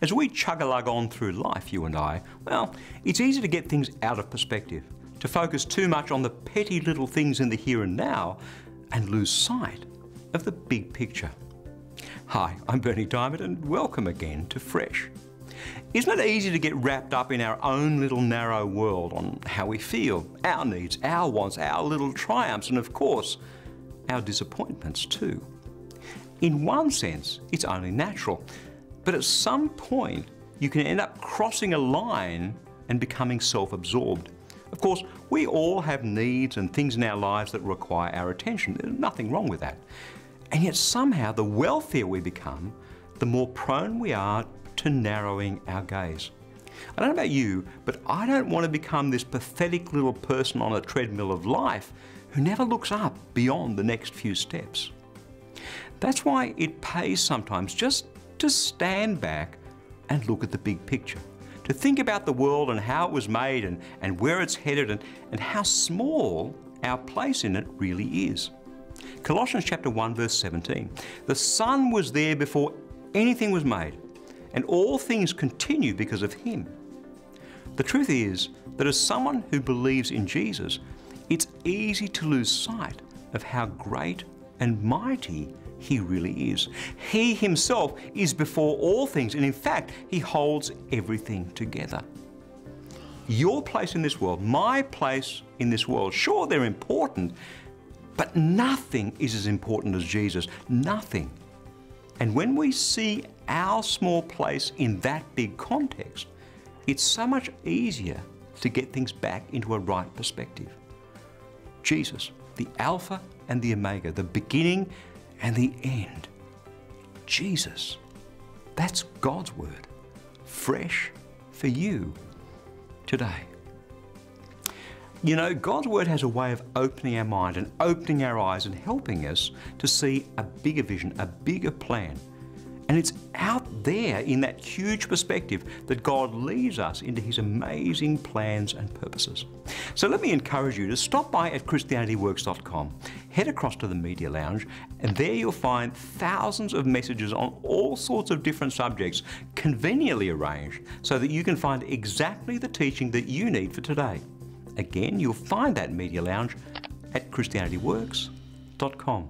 As we chug-a-lug on through life, you and I, well, it's easy to get things out of perspective, to focus too much on the petty little things in the here and now and lose sight of the big picture. Hi, I'm Bernie Diamond and welcome again to Fresh. Isn't it easy to get wrapped up in our own little narrow world on how we feel, our needs, our wants, our little triumphs, and of course, our disappointments too? In one sense, it's only natural, but at some point, you can end up crossing a line and becoming self-absorbed. Of course, we all have needs and things in our lives that require our attention. There's nothing wrong with that. And yet somehow, the wealthier we become, the more prone we are to narrowing our gaze. I don't know about you, but I don't want to become this pathetic little person on a treadmill of life who never looks up beyond the next few steps. That's why it pays sometimes just to stand back and look at the big picture, to think about the world and how it was made and where it's headed and how small our place in it really is. Colossians chapter 1 verse 17, the Son was there before anything was made, and all things continue because of Him. The truth is that as someone who believes in Jesus, it's easy to lose sight of how great and mighty He really is. He Himself is before all things, and in fact, He holds everything together. Your place in this world, my place in this world, sure, they're important, but nothing is as important as Jesus. Nothing. And when we see our small place in that big context, it's so much easier to get things back into a right perspective. Jesus, the Alpha and the Omega, the beginning and the end. Jesus, that's God's word, fresh for you today. You know, God's word has a way of opening our mind and opening our eyes and helping us to see a bigger vision, a bigger plan. And it's out there in that huge perspective that God leads us into His amazing plans and purposes. So let me encourage you to stop by at ChristianityWorks.com, head across to the Media Lounge, and there you'll find thousands of messages on all sorts of different subjects, conveniently arranged so that you can find exactly the teaching that you need for today. Again, you'll find that Media Lounge at ChristianityWorks.com.